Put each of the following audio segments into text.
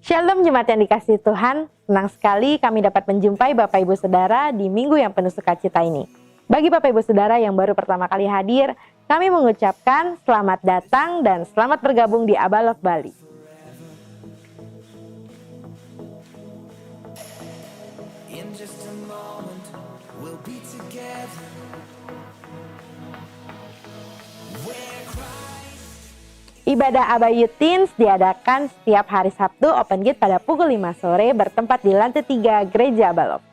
Shalom jemaat yang dikasihi Tuhan, senang sekali kami dapat menjumpai Bapak Ibu Saudara di minggu yang penuh sukacita ini. Bagi Bapak Ibu Saudara yang baru pertama kali hadir, kami mengucapkan selamat datang dan selamat bergabung di Abalok Bali. Ibadah Abayu Teens diadakan setiap hari Sabtu Open Gate pada pukul 5 sore bertempat di lantai 3 Gereja Abalok.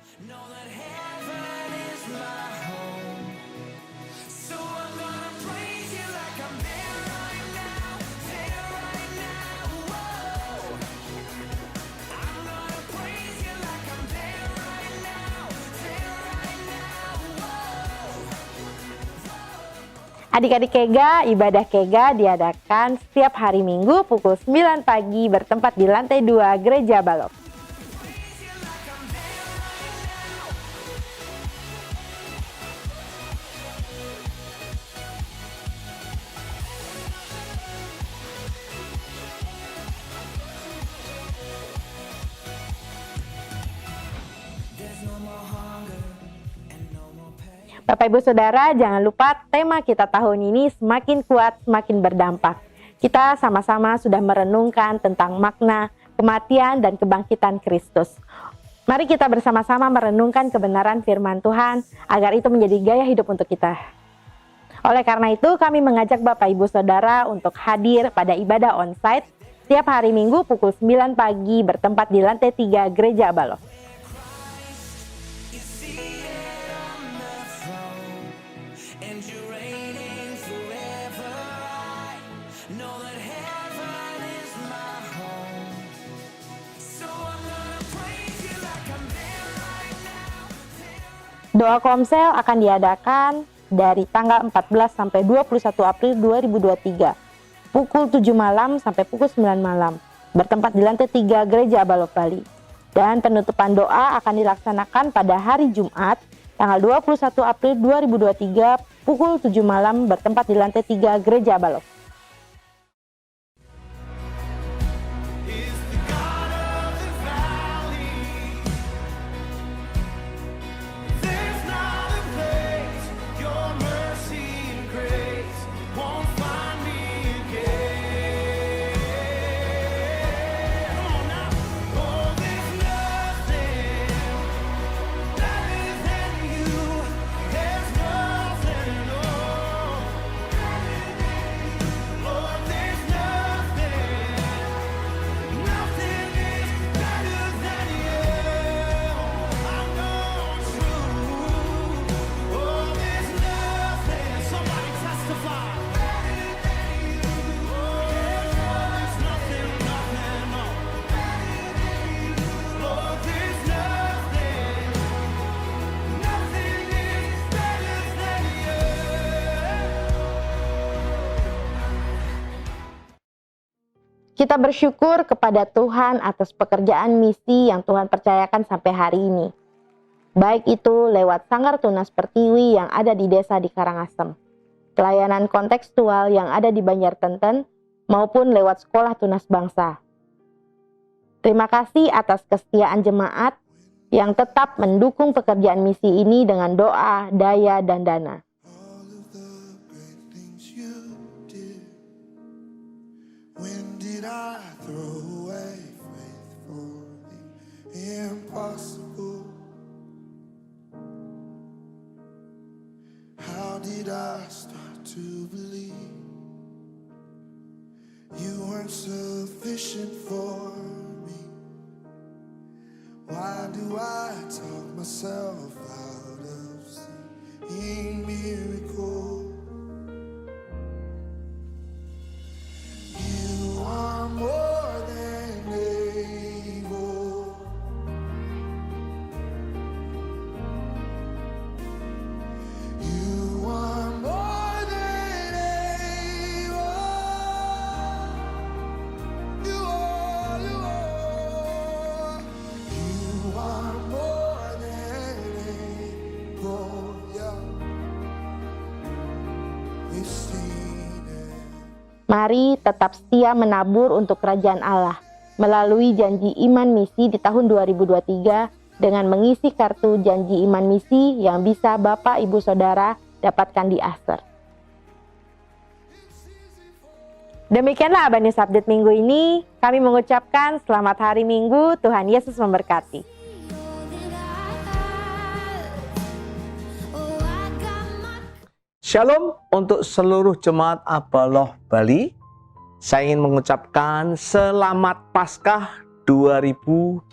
Adik-adik Kega, ibadah Kega diadakan setiap hari Minggu pukul 9 pagi bertempat di lantai 2 Gereja Abalok. Bapak Ibu Saudara, jangan lupa tema kita tahun ini semakin kuat, semakin berdampak. Kita sama-sama sudah merenungkan tentang makna kematian dan kebangkitan Kristus. Mari kita bersama-sama merenungkan kebenaran firman Tuhan agar itu menjadi gaya hidup untuk kita. Oleh karena itu, kami mengajak Bapak Ibu Saudara untuk hadir pada ibadah onsite setiap hari Minggu pukul 9 pagi bertempat di lantai 3 Gereja Abalok. Doa Komsel akan diadakan dari tanggal 14 sampai 21 April 2023, pukul 7 malam sampai pukul 9 malam, bertempat di lantai 3 Gereja Abalok Bali. Dan penutupan doa akan dilaksanakan pada hari Jumat, tanggal 21 April 2023, pukul 7 malam, bertempat di lantai 3 Gereja Abalok. Kita bersyukur kepada Tuhan atas pekerjaan misi yang Tuhan percayakan sampai hari ini. Baik itu lewat Sanggar Tunas Pertiwi yang ada di desa di Karangasem, pelayanan kontekstual yang ada di Banjartenten, maupun lewat Sekolah Tunas Bangsa. Terima kasih atas kesetiaan jemaat yang tetap mendukung pekerjaan misi ini dengan doa, daya, dan dana. I throw away faith for the impossible? How did I start to believe you weren't sufficient for me? Why do I talk myself out of seeing miracles? More than able. You are more than able. You are. You are more than able. Yeah. Mari tetap setia menabur untuk kerajaan Allah melalui janji iman misi di tahun 2023 dengan mengisi kartu janji iman misi yang bisa Bapak Ibu Saudara dapatkan di Aser. Demikianlah Abad News Update minggu ini. Kami mengucapkan selamat hari Minggu, Tuhan Yesus memberkati. Shalom untuk seluruh jemaat Abaloh Bali. Saya ingin mengucapkan selamat Paskah 2023.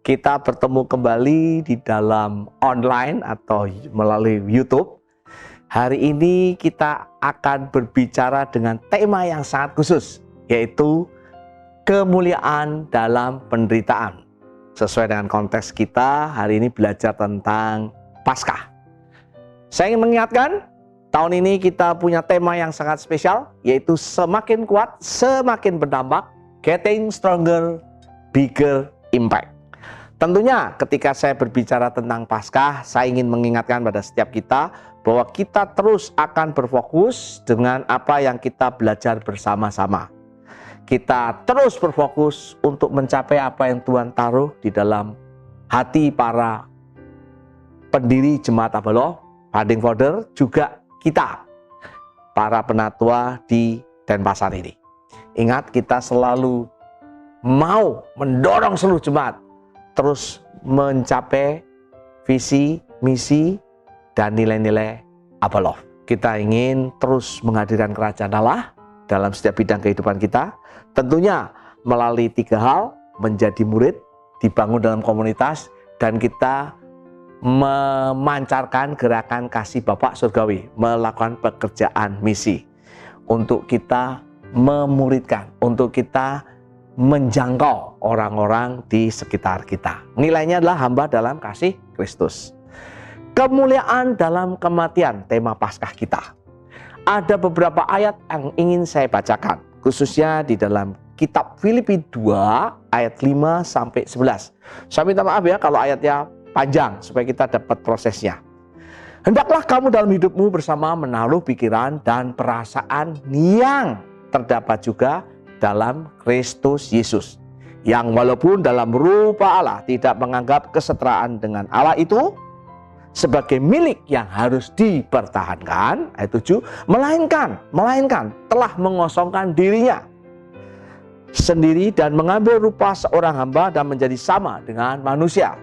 Kita bertemu kembali di dalam online atau melalui YouTube. Hari ini kita akan berbicara dengan tema yang sangat khusus, yaitu kemuliaan dalam penderitaan. Sesuai dengan konteks kita, hari ini belajar tentang Paskah. Saya ingin mengingatkan, tahun ini kita punya tema yang sangat spesial, yaitu semakin kuat, semakin berdampak, getting stronger, bigger impact. Tentunya ketika saya berbicara tentang Paskah, saya ingin mengingatkan pada setiap kita bahwa kita terus akan berfokus dengan apa yang kita belajar bersama-sama. Kita terus berfokus untuk mencapai apa yang Tuhan taruh di dalam hati para pendiri Jemaat Abaloh, founding father, juga kita, para penatua di Denpasar ini. Ingat, kita selalu mau mendorong seluruh jemaat terus mencapai visi, misi, dan nilai-nilai Abaloh. Kita ingin terus menghadirkan kerajaan Allah dalam setiap bidang kehidupan kita. Tentunya melalui 3 hal, menjadi murid, dibangun dalam komunitas, dan kita memancarkan gerakan kasih Bapak Surgawi, melakukan pekerjaan misi untuk kita memuridkan, untuk kita menjangkau orang-orang di sekitar kita. Nilainya adalah hamba dalam kasih Kristus. Kemuliaan dalam kematian, tema Paskah kita. Ada beberapa ayat yang ingin saya bacakan, khususnya di dalam kitab Filipi 2 ayat 5 sampai 11. Saya minta maaf ya kalau ayatnya panjang supaya kita dapat prosesnya. Hendaklah kamu dalam hidupmu bersama menaruh pikiran dan perasaan yang terdapat juga dalam Kristus Yesus, yang walaupun dalam rupa Allah tidak menganggap kesetaraan dengan Allah itu sebagai milik yang harus dipertahankan, ayat 7, melainkan telah mengosongkan dirinya sendiri dan mengambil rupa seorang hamba dan menjadi sama dengan manusia.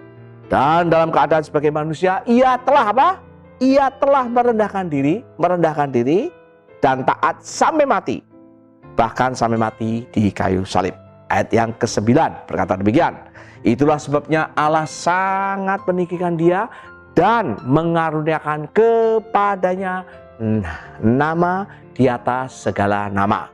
Dan dalam keadaan sebagai manusia, ia telah apa? Ia telah merendahkan diri dan taat sampai mati, bahkan sampai mati di kayu salib. Ayat yang ke-9 berkata demikian, itulah sebabnya Allah sangat meninggikan dia dan mengaruniakan kepadanya nama di atas segala nama,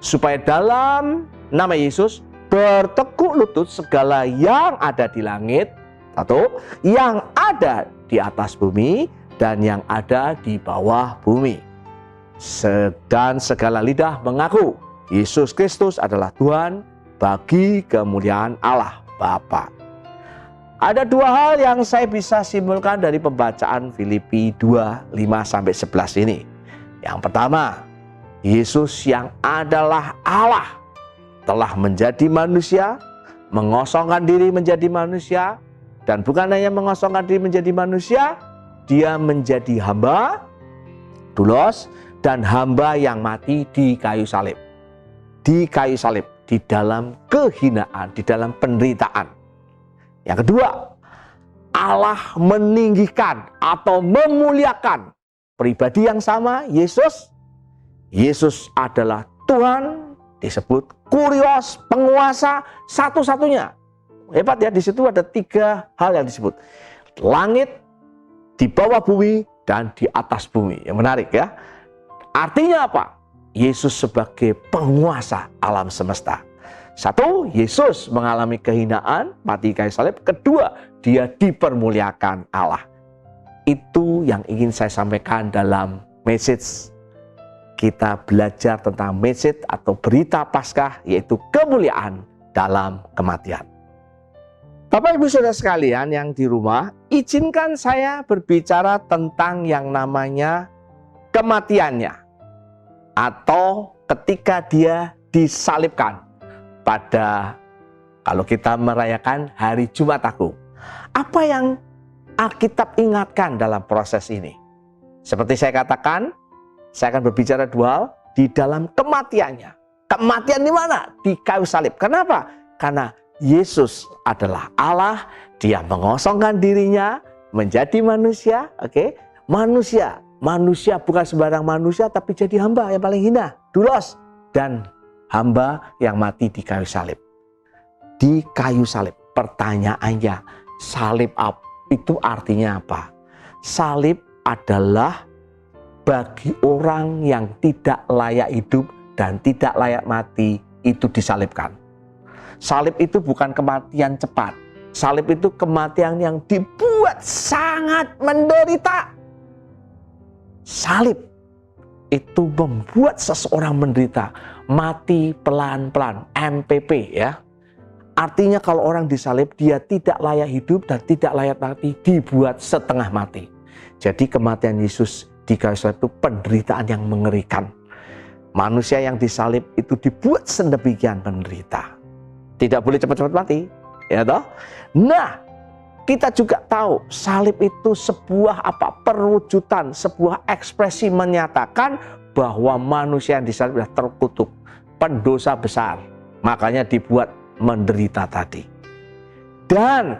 supaya dalam nama Yesus bertekuk lutut segala yang ada di langit, satu, yang ada di atas bumi dan yang ada di bawah bumi, dan segala lidah mengaku Yesus Kristus adalah Tuhan bagi kemuliaan Allah Bapa. Ada 2 hal yang saya bisa simpulkan dari pembacaan Filipi 2, 5-11 ini. Yang pertama, Yesus yang adalah Allah telah menjadi manusia, mengosongkan diri menjadi manusia, dan bukan hanya mengosongkan diri menjadi manusia, dia menjadi hamba, doulos, dan hamba yang mati di kayu salib. Di kayu salib, di dalam kehinaan, di dalam penderitaan. Yang kedua, Allah meninggikan atau memuliakan pribadi yang sama, Yesus. Yesus adalah Tuhan, disebut Kurios, penguasa satu-satunya. Hebat ya, di situ ada 3 hal yang disebut. Langit, di bawah bumi, dan di atas bumi. Yang menarik ya. Artinya apa? Yesus sebagai penguasa alam semesta. 1, Yesus mengalami kehinaan, mati kayu salib. Kedua, dia dipermuliakan Allah. Itu yang ingin saya sampaikan dalam message. Kita belajar tentang message atau berita Paskah, yaitu kemuliaan dalam kematian. Bapak Ibu Saudara sekalian yang di rumah, izinkan saya berbicara tentang yang namanya kematiannya. atau ketika dia disalibkan pada, kalau kita merayakan hari Jumat Agung. Apa yang Alkitab ingatkan dalam proses ini? Seperti saya katakan, saya akan berbicara dua hal di dalam kematiannya. Kematian di mana? Di kayu salib. Kenapa? Karena Yesus adalah Allah, dia mengosongkan dirinya menjadi manusia, oke? Manusia bukan sembarang manusia, tapi jadi hamba yang paling hina, dulos, dan hamba yang mati di kayu salib. Di kayu salib. Pertanyaannya, salib itu artinya apa? Salib adalah bagi orang yang tidak layak hidup dan tidak layak mati, itu disalibkan. Salib itu bukan kematian cepat. Salib itu kematian yang dibuat sangat menderita. Salib itu membuat seseorang menderita, mati pelan-pelan, MPP ya. Artinya kalau orang disalib, dia tidak layak hidup dan tidak layak mati, dibuat setengah mati. Jadi kematian Yesus di kayu salib itu penderitaan yang mengerikan. Manusia yang disalib itu dibuat sedemikian menderita. Tidak boleh cepat-cepat mati, ya toh? Nah, kita juga tahu salib itu sebuah perwujudan, sebuah ekspresi menyatakan bahwa manusia yang disalib sudah terkutuk, pendosa besar. Makanya dibuat menderita tadi. Dan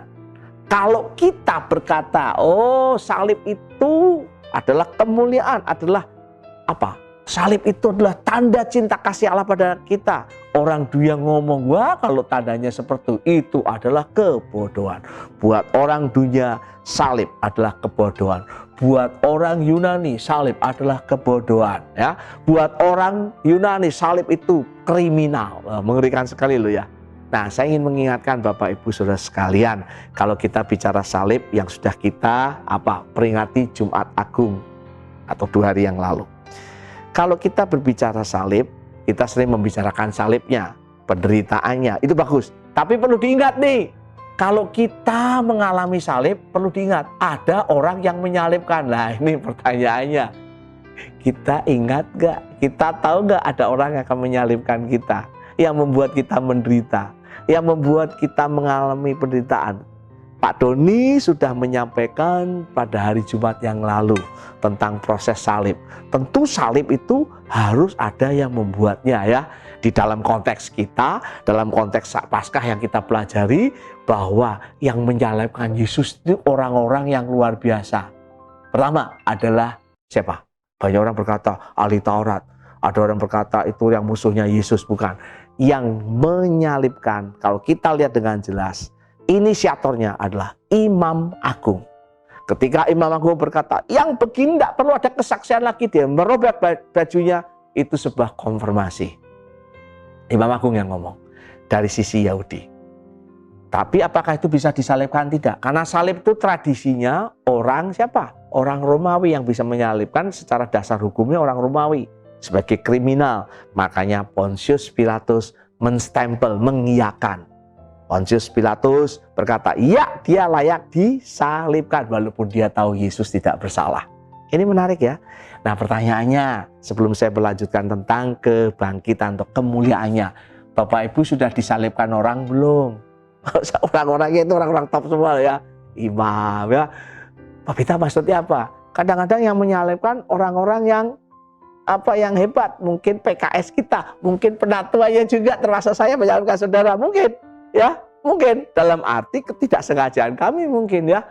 kalau kita berkata, oh salib itu adalah kemuliaan, adalah apa? Salib itu adalah tanda cinta kasih Allah pada kita. Orang dunia ngomong, wah kalau tandanya seperti itu adalah kebodohan. Buat orang dunia, salib adalah kebodohan. Buat orang Yunani, salib adalah kebodohan. Ya, buat orang Yunani, salib itu kriminal. Mengerikan sekali loh ya. Nah, saya ingin mengingatkan Bapak Ibu Saudara sekalian, kalau kita bicara salib yang sudah kita peringati Jumat Agung atau 2 hari yang lalu. Kalau kita berbicara salib, kita sering membicarakan salibnya, penderitaannya, itu bagus. Tapi perlu diingat nih, kalau kita mengalami salib, perlu diingat, ada orang yang menyalibkan. Nah ini pertanyaannya, kita ingat gak? Kita tahu gak ada orang yang akan menyalibkan kita, yang membuat kita menderita, yang membuat kita mengalami penderitaan? Pak Doni sudah menyampaikan pada hari Jumat yang lalu tentang proses salib. Tentu salib itu harus ada yang membuatnya ya. Di dalam konteks kita, dalam konteks Paskah yang kita pelajari, bahwa yang menyalibkan Yesus itu orang-orang yang luar biasa. Pertama adalah siapa? Banyak orang berkata ahli Taurat. Ada orang berkata itu yang musuhnya Yesus, bukan. Yang menyalibkan, kalau kita lihat dengan jelas, inisiatornya adalah Imam Agung. Ketika Imam Agung berkata, yang begini tidak perlu ada kesaksian lagi, dia merobek bajunya, itu sebuah konfirmasi. Imam Agung yang ngomong dari sisi Yahudi. Tapi apakah itu bisa disalibkan? Tidak. Karena salib itu tradisinya orang siapa? Orang Romawi yang bisa menyalibkan, secara dasar hukumnya orang Romawi sebagai kriminal. Makanya Pontius Pilatus menstempel, mengiyakan. Pontius Pilatus berkata, iya dia layak disalibkan walaupun dia tahu Yesus tidak bersalah. Ini menarik ya. Nah pertanyaannya, sebelum saya melanjutkan tentang kebangkitan atau kemuliaannya, Bapak Ibu sudah disalibkan orang belum? Orang-orangnya itu orang-orang top semua ya. Imam ya. Pak Bita maksudnya apa? Kadang-kadang yang menyalibkan orang-orang yang yang hebat. Mungkin PKS kita, mungkin penatuannya juga termasuk saya menyalibkan saudara. Mungkin. Ya, mungkin dalam arti ketidaksengajaan kami mungkin ya.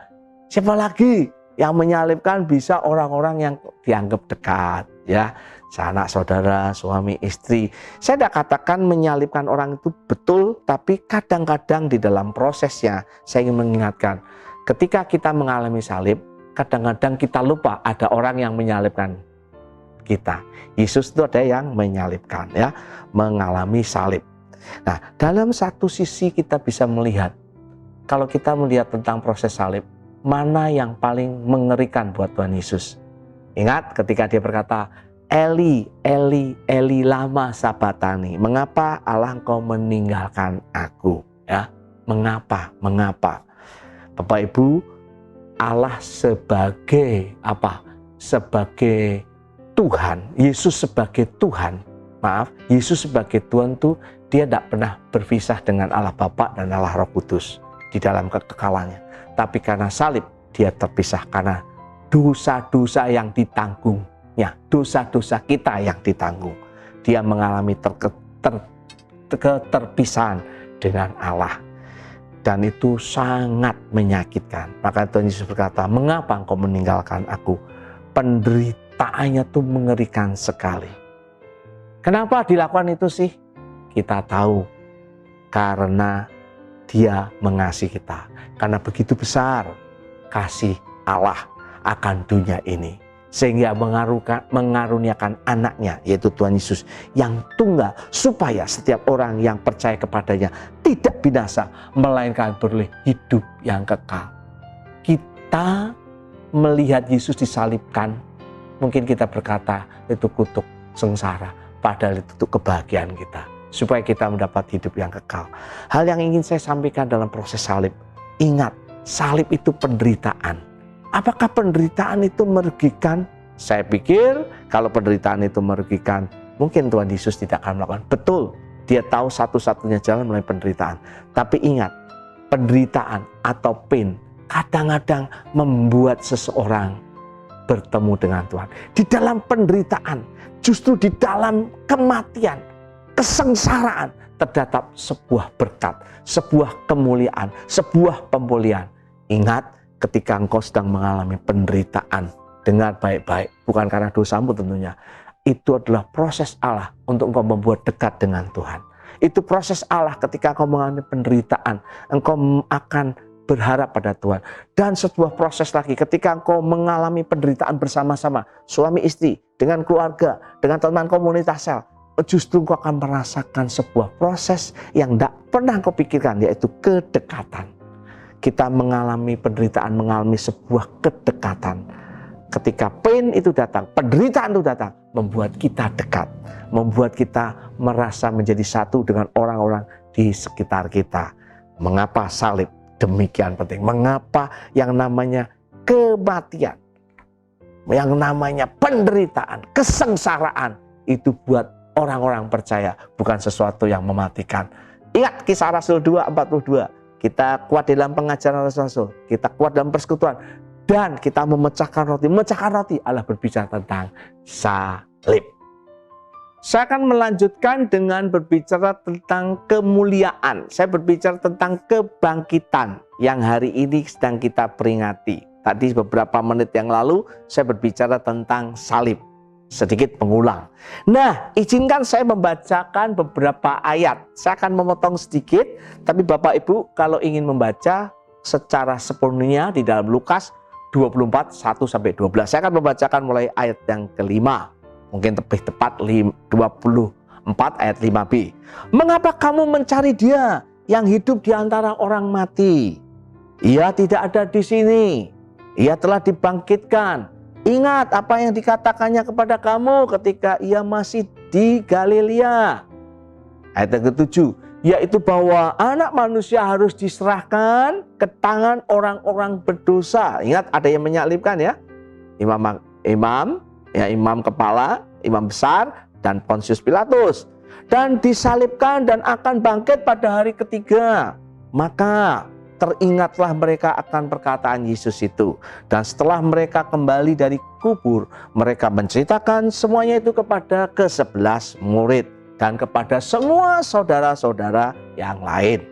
Siapa lagi yang menyalibkan? Bisa orang-orang yang dianggap dekat ya, sanak saudara, suami istri. Saya tidak katakan menyalibkan orang itu betul, tapi kadang-kadang di dalam prosesnya saya ingin mengingatkan, ketika kita mengalami salib, kadang-kadang kita lupa ada orang yang menyalibkan kita. Yesus itu ada yang menyalibkan ya, mengalami salib. Nah, dalam satu sisi kita bisa melihat, kalau kita melihat tentang proses salib, mana yang paling mengerikan buat Tuhan Yesus? Ingat ketika dia berkata, Eli, Eli, Eli lama sabatani. Mengapa Allah engkau meninggalkan aku? Ya, mengapa? Mengapa? Bapak Ibu, Allah sebagai Sebagai Tuhan, Yesus sebagai Tuhan, Yesus sebagai Tuhan tuh dia tidak pernah berpisah dengan Allah Bapa dan Allah Roh Kudus di dalam kekekalannya. Tapi karena salib dia terpisah karena dosa-dosa yang ditanggungnya, dosa-dosa kita yang ditanggung. Dia mengalami keterpisahan dengan Allah. Dan itu sangat menyakitkan. Maka Tuhan Yesus berkata, mengapa engkau meninggalkan aku? Penderitaannya tuh mengerikan sekali. Kenapa dilakukan itu sih? Kita tahu, karena dia mengasihi kita. Karena begitu besar kasih Allah akan dunia ini. Sehingga mengaruniakan anaknya, yaitu Tuhan Yesus yang tunggal, supaya setiap orang yang percaya kepadanya tidak binasa, melainkan beroleh hidup yang kekal. Kita melihat Yesus disalibkan, mungkin kita berkata itu kutuk sengsara, padahal itu kebahagiaan kita, supaya kita mendapat hidup yang kekal. Hal yang ingin saya sampaikan dalam proses salib, ingat, salib itu penderitaan. Apakah penderitaan itu merugikan? Saya pikir kalau penderitaan itu merugikan, mungkin Tuhan Yesus tidak akan melakukan. Betul, dia tahu satu-satunya jalan melalui penderitaan. Tapi ingat, penderitaan atau pain kadang-kadang membuat seseorang bertemu dengan Tuhan. Di dalam penderitaan, justru di dalam kematian, kesengsaraan, terdapat sebuah berkat, sebuah kemuliaan, sebuah pemulihan. Ingat, ketika engkau sedang mengalami penderitaan, dengar baik-baik, bukan karena dosamu tentunya. Itu adalah proses Allah untuk engkau membuat dekat dengan Tuhan. Itu proses Allah ketika engkau mengalami penderitaan, engkau akan berharap pada Tuhan. Dan sebuah proses lagi ketika engkau mengalami penderitaan bersama-sama, suami istri, dengan keluarga, dengan teman komunitas sel, justru engkau akan merasakan sebuah proses yang tidak pernah engkau pikirkan, yaitu kedekatan. Kita mengalami penderitaan, mengalami sebuah kedekatan. Ketika pain itu datang, penderitaan itu datang, membuat kita dekat, membuat kita merasa menjadi satu dengan orang-orang di sekitar kita. Mengapa salib demikian penting? Mengapa yang namanya kematian, yang namanya penderitaan, kesengsaraan itu buat orang-orang percaya bukan sesuatu yang mematikan. Ingat Kisah Rasul 2:42. Kita kuat dalam pengajaran Rasul, kita kuat dalam persekutuan, dan kita memecahkan roti. Memecahkan roti Allah berbicara tentang salib. Saya akan melanjutkan dengan berbicara tentang kemuliaan. Saya berbicara tentang kebangkitan yang hari ini sedang kita peringati. Tadi beberapa menit yang lalu saya berbicara tentang salib. Sedikit pengulang. Nah, izinkan saya membacakan beberapa ayat. Saya akan memotong sedikit, tapi Bapak Ibu kalau ingin membaca secara sepenuhnya di dalam Lukas 24, 1-12. Saya akan membacakan mulai ayat yang kelima. Mungkin lebih tepat 24 ayat 5b. Mengapa kamu mencari dia yang hidup di antara orang mati? Ia tidak ada di sini. Ia telah dibangkitkan. Ingat apa yang dikatakannya kepada kamu ketika ia masih di Galilea. Ayat yang ke-7, yaitu bahwa anak manusia harus diserahkan ke tangan orang-orang berdosa. Ingat ada yang menyalibkan ya. Imam kepala, imam besar, dan Pontius Pilatus. Dan disalibkan dan akan bangkit pada hari ketiga. Maka teringatlah mereka akan perkataan Yesus itu. Dan setelah mereka kembali dari kubur, mereka menceritakan semuanya itu kepada ke-11 murid dan kepada semua saudara-saudara yang lain.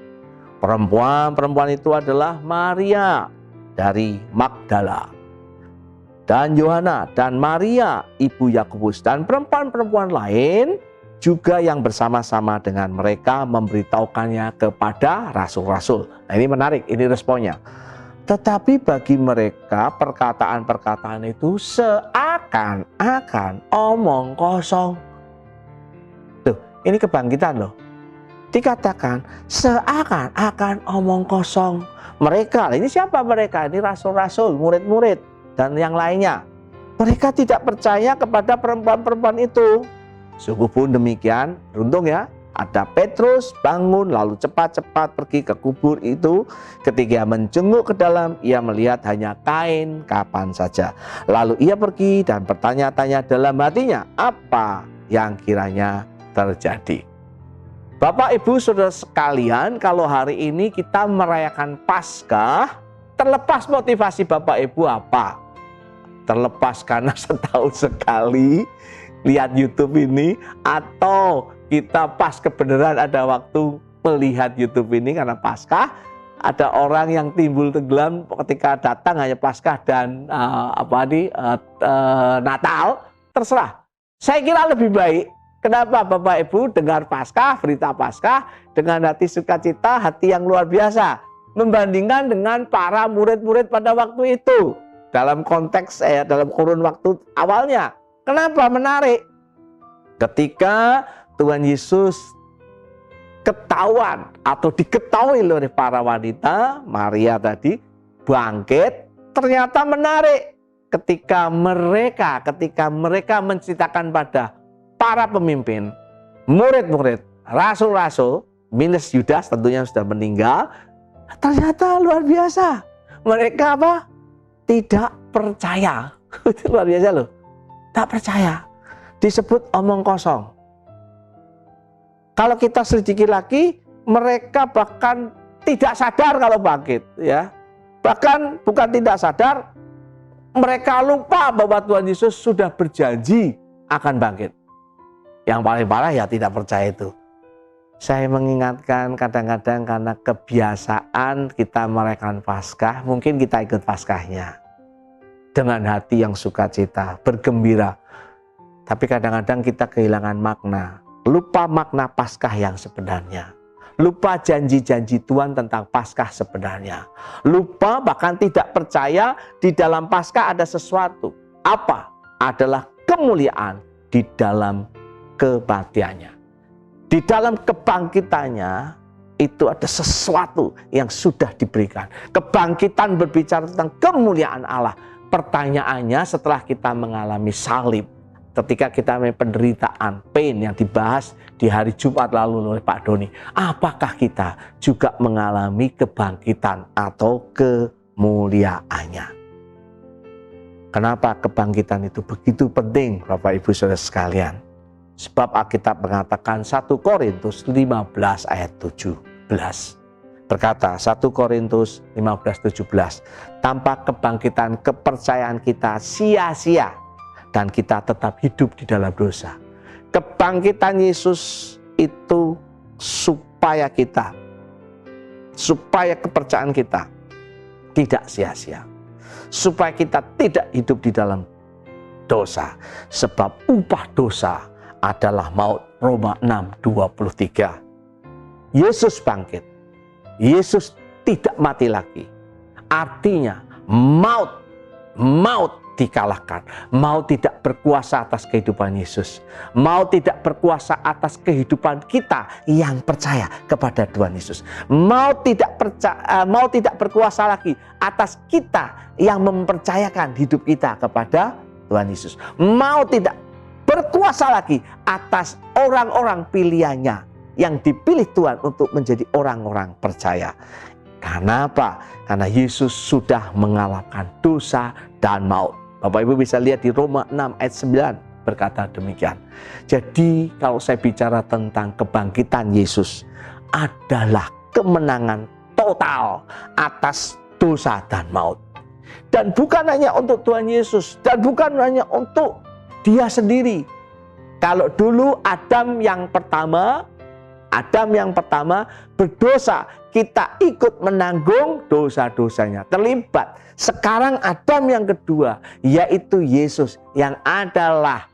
Perempuan-perempuan itu adalah Maria dari Magdala, dan Yohana, dan Maria ibu Yakobus, dan perempuan-perempuan lain juga yang bersama-sama dengan mereka memberitahukannya kepada rasul-rasul. Nah ini menarik, ini responnya. Tetapi bagi mereka perkataan-perkataan itu seakan-akan omong kosong. Tuh, ini kebangkitan loh. Dikatakan seakan-akan omong kosong. Mereka, ini siapa mereka? Ini rasul-rasul, murid-murid, dan yang lainnya. Mereka tidak percaya kepada perempuan-perempuan itu. Sungguh pun demikian, beruntung ya, Ada Petrus bangun lalu cepat-cepat pergi ke kubur itu. Ketika menjenguk ke dalam, ia melihat hanya kain kapan saja. Lalu ia pergi dan bertanya-tanya dalam hatinya, apa yang kiranya terjadi. Bapak Ibu Saudara sekalian, kalau hari ini kita merayakan Paskah, terlepas motivasi Bapak Ibu apa? Terlepas karena setahun sekali lihat YouTube ini, atau kita pas kebenaran ada waktu melihat YouTube ini karena Paskah, ada orang yang timbul tenggelam ketika datang hanya Paskah dan Natal, terserah. Saya kira lebih baik. Kenapa Bapak Ibu dengar Paskah, berita Paskah dengan hati sukacita, hati yang luar biasa, membandingkan dengan para murid-murid pada waktu itu dalam konteks dalam kurun waktu awalnya. Kenapa menarik? Ketika Tuhan Yesus ketahuan atau diketahui oleh para wanita, Maria tadi bangkit, ternyata menarik ketika mereka menceritakan pada para pemimpin, murid-murid, rasul-rasul, minus Yudas tentunya sudah meninggal, ternyata luar biasa. Mereka apa? Tidak percaya. Itu luar biasa loh. Tak percaya. Disebut omong kosong. Kalau kita selidiki lagi, mereka bahkan tidak sadar kalau bangkit, ya. Bahkan bukan tidak sadar, mereka lupa bahwa Tuhan Yesus sudah berjanji akan bangkit. Yang paling parah ya tidak percaya itu. Saya mengingatkan kadang-kadang karena kebiasaan kita merayakan Paskah, mungkin kita ikut Paskahnya dengan hati yang sukacita, bergembira. Tapi kadang-kadang kita kehilangan makna, lupa makna Paskah yang sebenarnya. Lupa janji-janji Tuhan tentang Paskah sebenarnya. Lupa bahkan tidak percaya di dalam Paskah ada sesuatu. Apa? Adalah kemuliaan di dalam kematiannya. Di dalam kebangkitannya itu ada sesuatu yang sudah diberikan. Kebangkitan berbicara tentang kemuliaan Allah. Pertanyaannya setelah kita mengalami salib, ketika kita mengalami penderitaan, pain yang dibahas di hari Jumat lalu oleh Pak Doni, apakah kita juga mengalami kebangkitan atau kemuliaannya? Kenapa kebangkitan itu begitu penting, Bapak Ibu Saudara sekalian? Sebab Alkitab mengatakan 1 Korintus 15 ayat 17. Berkata 1 Korintus 15:17, tanpa kebangkitan kepercayaan kita sia-sia dan kita tetap hidup di dalam dosa. Kebangkitan Yesus itu supaya kepercayaan kita tidak sia-sia. Supaya kita tidak hidup di dalam dosa. Sebab upah dosa adalah maut. Roma 6:23. Yesus bangkit. Yesus tidak mati lagi. Artinya maut dikalahkan. Maut tidak berkuasa atas kehidupan Yesus. Maut tidak berkuasa atas kehidupan kita yang percaya kepada Tuhan Yesus. Maut tidak berkuasa lagi atas kita yang mempercayakan hidup kita kepada Tuhan Yesus. Maut tidak berkuasa lagi atas orang-orang pilihannya yang dipilih Tuhan untuk menjadi orang-orang percaya. Karena apa? Karena Yesus sudah mengalahkan dosa dan maut. Bapak Ibu bisa lihat di Roma 6 ayat 9 berkata demikian. Jadi kalau saya bicara tentang kebangkitan Yesus adalah kemenangan total atas dosa dan maut. Dan bukan hanya untuk Tuhan Yesus, dan bukan hanya untuk Dia sendiri. Kalau dulu Adam yang pertama berdosa, kita ikut menanggung dosa-dosanya, terlibat. Sekarang Adam yang kedua, yaitu Yesus yang adalah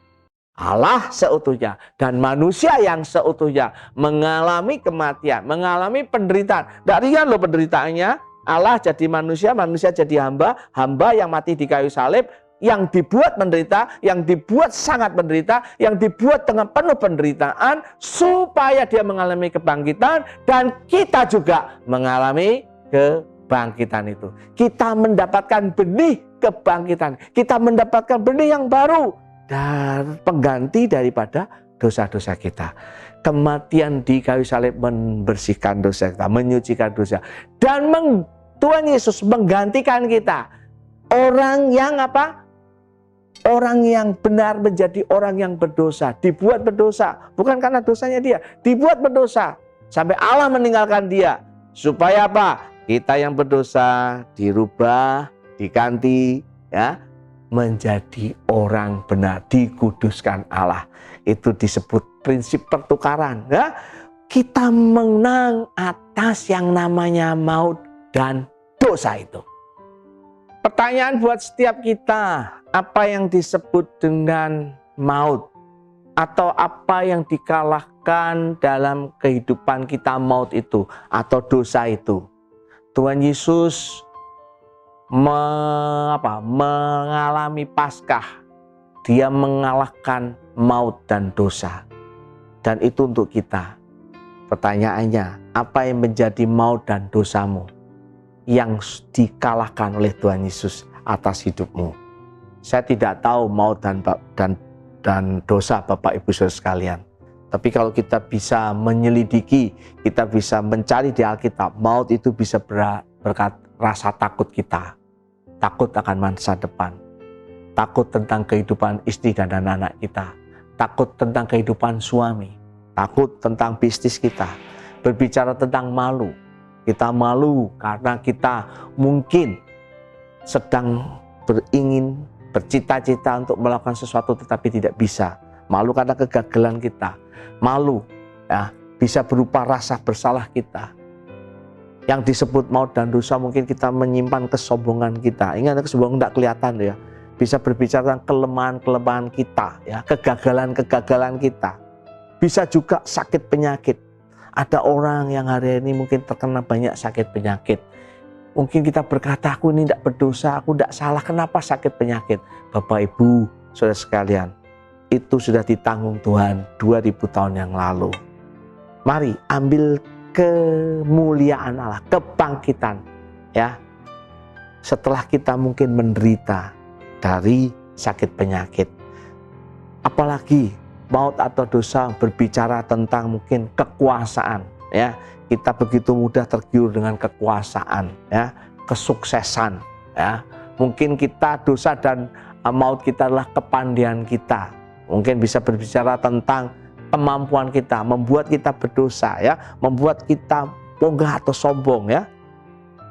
Allah seutuhnya dan manusia yang seutuhnya, mengalami kematian, mengalami penderitaan. Tidak ringan loh penderitaannya. Allah jadi manusia, manusia jadi hamba, hamba yang mati di kayu salib, yang dibuat menderita, yang dibuat sangat menderita, yang dibuat dengan penuh penderitaan supaya dia mengalami kebangkitan dan kita juga mengalami kebangkitan itu. Kita mendapatkan benih kebangkitan, kita mendapatkan benih yang baru dan pengganti daripada dosa-dosa kita. Kematian di kayu salib membersihkan dosa kita, menyucikan dosa. Dan Tuhan Yesus menggantikan kita. Orang yang apa? Orang yang benar menjadi orang yang berdosa. Dibuat berdosa. Bukan karena dosanya dia. Dibuat berdosa. Sampai Allah meninggalkan dia. Supaya apa? Kita yang berdosa dirubah, diganti, ya, menjadi orang benar, dikuduskan Allah. Itu disebut prinsip pertukaran, ya. Kita menang atas yang namanya maut dan dosa itu. Pertanyaan buat setiap kita, apa yang disebut dengan maut? Atau apa yang dikalahkan dalam kehidupan kita maut itu atau dosa itu? Tuhan Yesus mengalami Paskah. Dia mengalahkan maut dan dosa. Dan itu untuk kita. Pertanyaannya, apa yang menjadi maut dan dosamu yang dikalahkan oleh Tuhan Yesus atas hidupmu? Saya tidak tahu maut dan dosa Bapak Ibu Saudara sekalian. Tapi kalau kita bisa menyelidiki, kita bisa mencari di Alkitab, maut itu bisa berkat rasa takut kita. Takut akan masa depan. Takut tentang kehidupan istri dan anak-anak kita. Takut tentang kehidupan suami. Takut tentang bisnis kita. Berbicara tentang malu. Kita malu karena kita mungkin sedang bercita-cita untuk melakukan sesuatu tetapi tidak bisa. Malu karena kegagalan kita. Malu, ya, bisa berupa rasa bersalah kita. Yang disebut maut dan dosa mungkin kita menyimpan kesombongan kita. Ingat, kesombongan tidak kelihatan ya. Bisa berbicara tentang kelemahan-kelemahan kita, ya, kegagalan-kegagalan kita. Bisa juga sakit penyakit. Ada orang yang hari ini mungkin terkena banyak sakit penyakit. Mungkin kita berkata, aku ini tidak berdosa, aku tidak salah, kenapa sakit penyakit? Bapak Ibu, saudara sekalian, itu sudah ditanggung Tuhan 2000 tahun yang lalu. Mari ambil kemuliaan Allah, kebangkitan, ya. Setelah kita mungkin menderita dari sakit penyakit. Apalagi maut atau dosa berbicara tentang mungkin kekuasaan, ya. Kita begitu mudah tergiur dengan kekuasaan, ya, kesuksesan, ya. Mungkin kita dosa dan maut kita adalah kepandaian kita. Mungkin bisa berbicara tentang kemampuan kita, membuat kita berdosa, ya, membuat kita bongkah atau sombong, ya.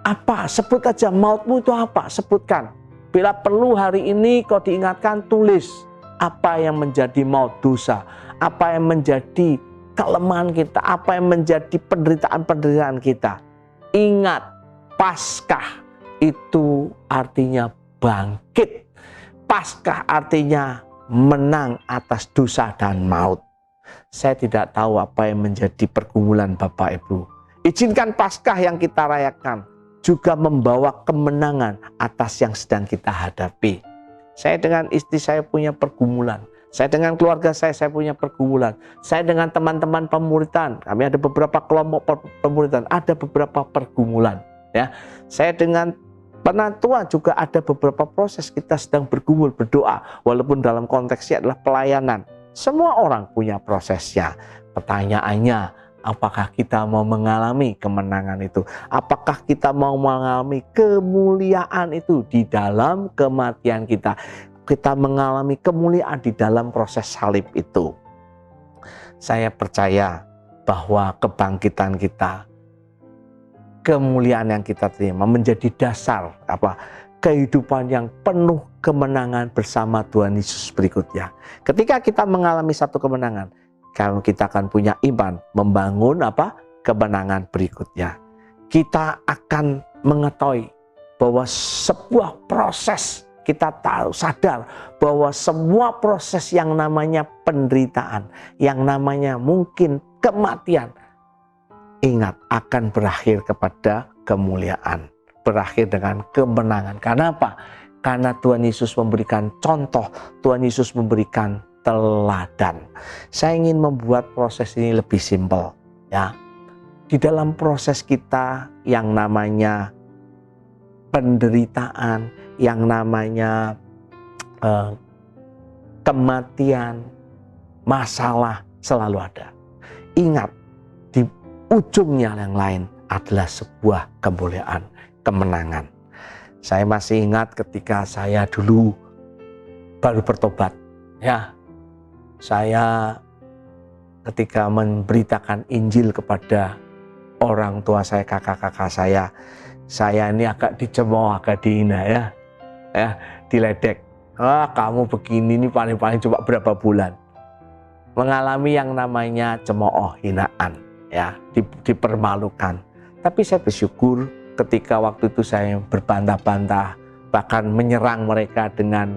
Apa? Sebut aja mautmu itu apa? Sebutkan. Bila perlu hari ini kau diingatkan, tulis apa yang menjadi maut dosa, apa yang menjadi kelemahan kita, apa yang menjadi penderitaan-penderitaan kita. Ingat, Paskah itu artinya bangkit. Paskah artinya menang atas dosa dan maut. Saya tidak tahu apa yang menjadi pergumulan Bapak Ibu. Izinkan Paskah yang kita rayakan juga membawa kemenangan atas yang sedang kita hadapi. Saya dengan istri saya punya pergumulan. Saya dengan keluarga saya punya pergumulan. Saya dengan teman-teman pemuritan, kami ada beberapa kelompok pemuritan, ada beberapa pergumulan. Ya, saya dengan penatua juga ada beberapa proses, kita sedang bergumul, berdoa, walaupun dalam konteksnya adalah pelayanan. Semua orang punya prosesnya. Pertanyaannya, apakah kita mau mengalami kemenangan itu? Apakah kita mau mengalami kemuliaan itu di dalam kematian kita? Kita mengalami kemuliaan di dalam proses salib itu. Saya percaya bahwa kebangkitan kita, kemuliaan yang kita terima menjadi dasar kehidupan yang penuh kemenangan bersama Tuhan Yesus berikutnya. Ketika kita mengalami satu kemenangan, kalau kita akan punya iman membangun kemenangan berikutnya. Kita akan mengetahui bahwa sebuah proses, kita sadar bahwa semua proses yang namanya penderitaan, yang namanya mungkin kematian, ingat akan berakhir kepada kemuliaan, berakhir dengan kemenangan. Karena apa? Karena Tuhan Yesus memberikan contoh, Tuhan Yesus memberikan teladan. Saya ingin membuat proses ini lebih simpel, ya. Di dalam proses kita yang namanya penderitaan, yang namanya kematian, masalah selalu ada. Ingat, di ujungnya yang lain adalah sebuah kemuliaan, kemenangan. Saya masih ingat ketika saya dulu baru bertobat, ya, saya ketika memberitakan Injil kepada orang tua saya, kakak-kakak saya ini agak dicemooh, agak dihina, ya, diledek. Kamu begini ini paling-paling cuma berapa bulan. Mengalami yang namanya cemooh, hinaan, ya, dipermalukan. Tapi saya bersyukur ketika waktu itu saya berbantah-bantah, bahkan menyerang mereka dengan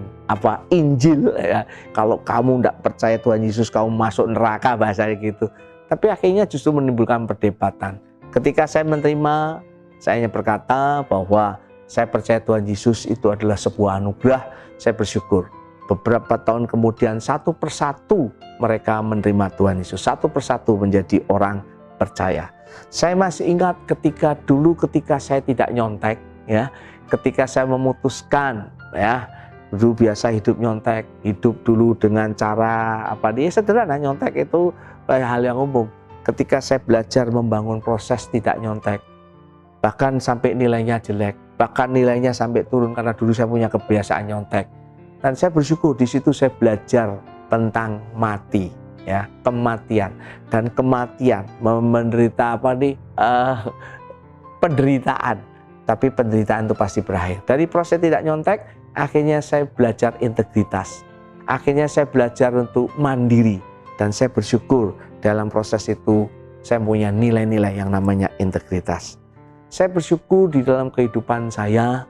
Injil, ya. Kalau kamu tidak percaya Tuhan Yesus, kamu masuk neraka, bahasanya gitu. Tapi akhirnya justru menimbulkan perdebatan. Ketika saya menerima, saya hanya berkata bahwa saya percaya Tuhan Yesus itu adalah sebuah anugerah. Saya bersyukur. Beberapa tahun kemudian satu persatu mereka menerima Tuhan Yesus, satu persatu menjadi orang percaya. Saya masih ingat ketika saya tidak nyontek, ya, ketika saya memutuskan, ya, dulu biasa hidup nyontek, hidup dulu dengan cara sederhana, nyontek itu hal yang umum. Ketika saya belajar membangun proses tidak nyontek, bahkan sampai nilainya jelek, bahkan nilainya sampai turun karena dulu saya punya kebiasaan nyontek. Dan saya bersyukur di situ saya belajar tentang mati, ya, kematian. Dan kematian menderita penderitaan. Tapi penderitaan itu pasti berakhir. Dari proses tidak nyontek, akhirnya saya belajar integritas. Akhirnya saya belajar untuk mandiri. Dan saya bersyukur dalam proses itu saya punya nilai-nilai yang namanya integritas. Saya bersyukur di dalam kehidupan saya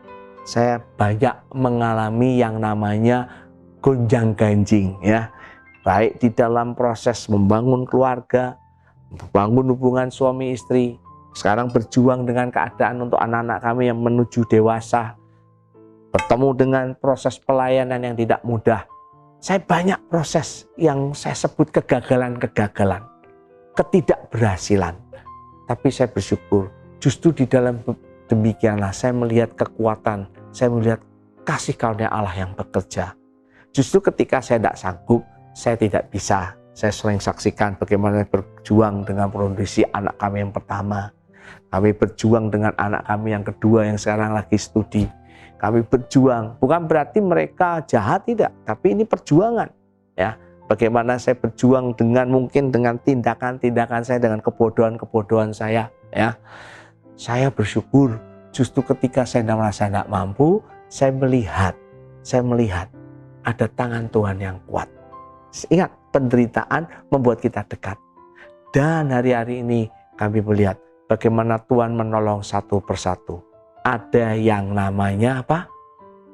banyak mengalami yang namanya gonjang-ganjing, ya. Baik di dalam proses membangun keluarga, membangun hubungan suami istri, sekarang berjuang dengan keadaan untuk anak-anak kami yang menuju dewasa, bertemu dengan proses pelayanan yang tidak mudah. Saya banyak proses yang saya sebut kegagalan-kegagalan, ketidakberhasilan. Tapi saya bersyukur, justru di dalam demikianlah saya melihat kekuatan, saya melihat kasih karunia Allah yang bekerja. Justru ketika saya tidak sanggup, saya tidak bisa. Saya sering saksikan bagaimana berjuang dengan kondisi anak kami yang pertama. Kami berjuang dengan anak kami yang kedua yang sekarang lagi studi. Kami berjuang, bukan berarti mereka jahat, tidak, tapi ini perjuangan, ya. Bagaimana saya berjuang mungkin dengan tindakan-tindakan saya, dengan kebodohan-kebodohan saya, ya. Saya bersyukur justru ketika saya merasa tidak mampu, saya melihat ada tangan Tuhan yang kuat. Ingat, penderitaan membuat kita dekat. Dan hari-hari ini kami melihat bagaimana Tuhan menolong satu persatu. Ada yang namanya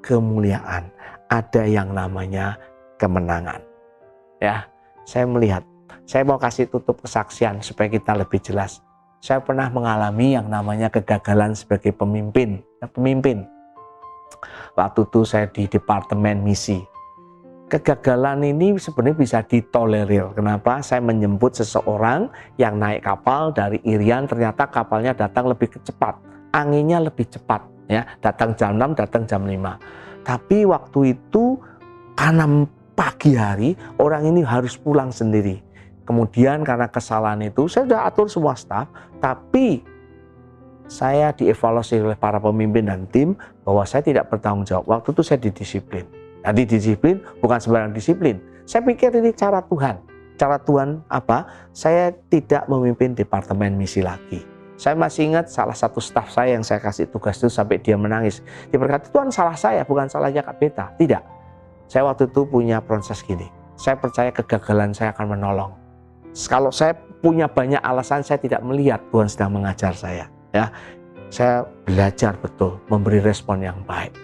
kemuliaan. Ada yang namanya kemenangan. Ya, saya melihat. Saya mau kasih tutup kesaksian supaya kita lebih jelas. Saya pernah mengalami yang namanya kegagalan sebagai pemimpin. Waktu itu saya di departemen misi. Kegagalan ini sebenarnya bisa ditolerir. Kenapa? Saya menjemput seseorang yang naik kapal dari Irian, ternyata kapalnya datang lebih cepat. Anginnya lebih cepat, ya. Datang jam 6, datang jam 5. Tapi waktu itu karena pagi hari, orang ini harus pulang sendiri. Kemudian karena kesalahan itu, saya sudah atur semua staf, tapi saya dievaluasi oleh para pemimpin dan tim bahwa saya tidak bertanggung jawab. Waktu itu saya didisiplin. Nah, didisiplin bukan sembarang disiplin. Saya pikir ini cara Tuhan. Cara Tuhan saya tidak memimpin departemen misi lagi. Saya masih ingat salah satu staf saya yang saya kasih tugas itu sampai dia menangis. Dia berkata, Tuhan salah saya, bukan salahnya Kak Beta. Tidak. Saya waktu itu punya proses gini. Saya percaya kegagalan saya akan menolong. Kalau saya punya banyak alasan, saya tidak melihat Tuhan sedang mengajar saya. Ya, saya belajar betul memberi respon yang baik.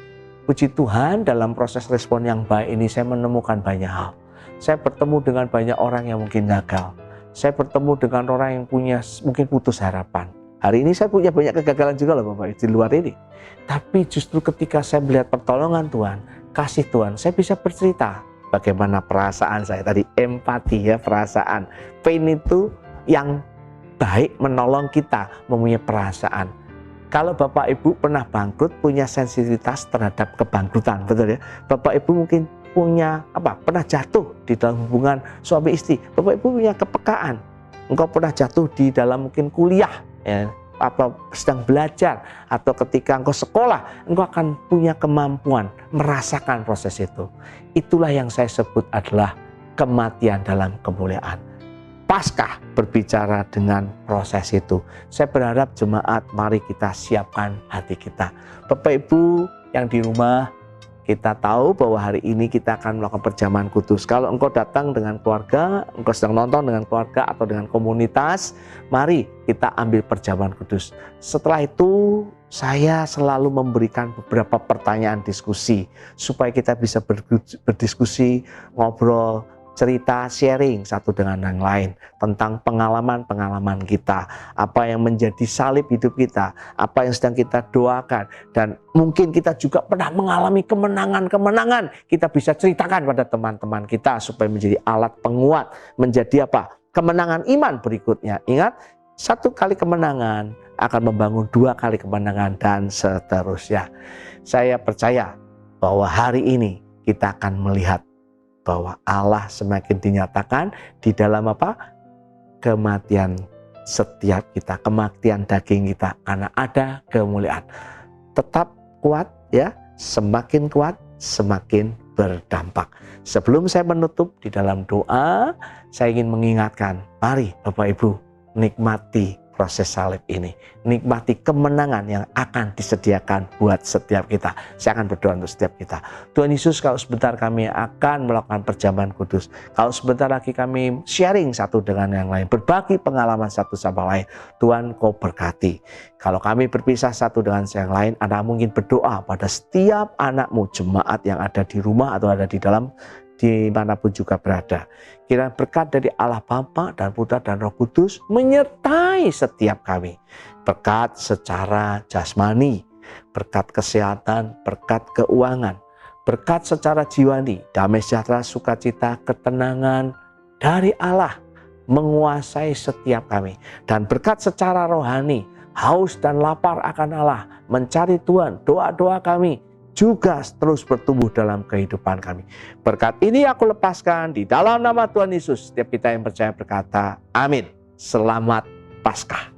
Puji Tuhan, dalam proses respon yang baik ini saya menemukan banyak hal. Saya bertemu dengan banyak orang yang mungkin gagal. Saya bertemu dengan orang yang mungkin putus harapan. Hari ini saya punya banyak kegagalan juga loh Bapak di luar ini. Tapi justru ketika saya melihat pertolongan Tuhan, kasih Tuhan, saya bisa bercerita bagaimana perasaan saya tadi, empati, ya, perasaan. Pain itu yang baik menolong kita mempunyai perasaan. Kalau Bapak Ibu pernah bangkrut, punya sensitivitas terhadap kebangkrutan, betul ya? Bapak Ibu mungkin punya pernah jatuh di dalam hubungan suami istri, Bapak Ibu punya kepekaan. Engkau pernah jatuh di dalam mungkin kuliah, ya, sedang belajar, atau ketika engkau sekolah, engkau akan punya kemampuan merasakan proses itu. Itulah yang saya sebut adalah kematian dalam kemuliaan. Paskah berbicara dengan proses itu. Saya berharap jemaat, mari kita siapkan hati kita. Bapak Ibu yang di rumah, kita tahu bahwa hari ini kita akan melakukan perjamuan kudus. Kalau engkau datang dengan keluarga, engkau sedang nonton dengan keluarga atau dengan komunitas, mari kita ambil perjamuan kudus. Setelah itu, saya selalu memberikan beberapa pertanyaan diskusi supaya kita bisa berdiskusi, ngobrol, cerita, sharing satu dengan yang lain tentang pengalaman-pengalaman kita, apa yang menjadi salib hidup kita, apa yang sedang kita doakan, dan mungkin kita juga pernah mengalami kemenangan-kemenangan. Kita bisa ceritakan pada teman-teman kita supaya menjadi alat penguat, menjadi kemenangan iman berikutnya. Ingat, 1 kali kemenangan akan membangun 2 kali kemenangan dan seterusnya. Saya percaya bahwa hari ini kita akan melihat bahwa Allah semakin dinyatakan di dalam kematian setiap kita, kematian daging kita, karena ada kemuliaan. Tetap kuat ya, semakin kuat semakin berdampak. Sebelum saya menutup di dalam doa, saya ingin mengingatkan, mari Bapak Ibu nikmati proses salib ini, nikmati kemenangan yang akan disediakan buat setiap kita. Saya akan berdoa untuk setiap kita. Tuhan Yesus, kalau sebentar kami akan melakukan perjamuan kudus, kalau sebentar lagi kami sharing satu dengan yang lain, berbagi pengalaman satu sama lain, Tuhan Kau berkati. Kalau kami berpisah satu dengan yang lain, Anda mungkin berdoa pada setiap anak-Mu, jemaat yang ada di rumah atau ada di dalam, dimanapun juga berada. Kiranya berkat dari Allah Bapa dan Putra dan Roh Kudus menyertai setiap kami. Berkat secara jasmani, berkat kesehatan, berkat keuangan, berkat secara jiwani, damai sejahtera, sukacita, ketenangan dari Allah menguasai setiap kami. Dan berkat secara rohani, haus dan lapar akan Allah, mencari Tuhan, doa-doa kami juga terus bertumbuh dalam kehidupan kami. Berkat ini aku lepaskan di dalam nama Tuhan Yesus. Setiap kita yang percaya berkata, amin. Selamat Paskah.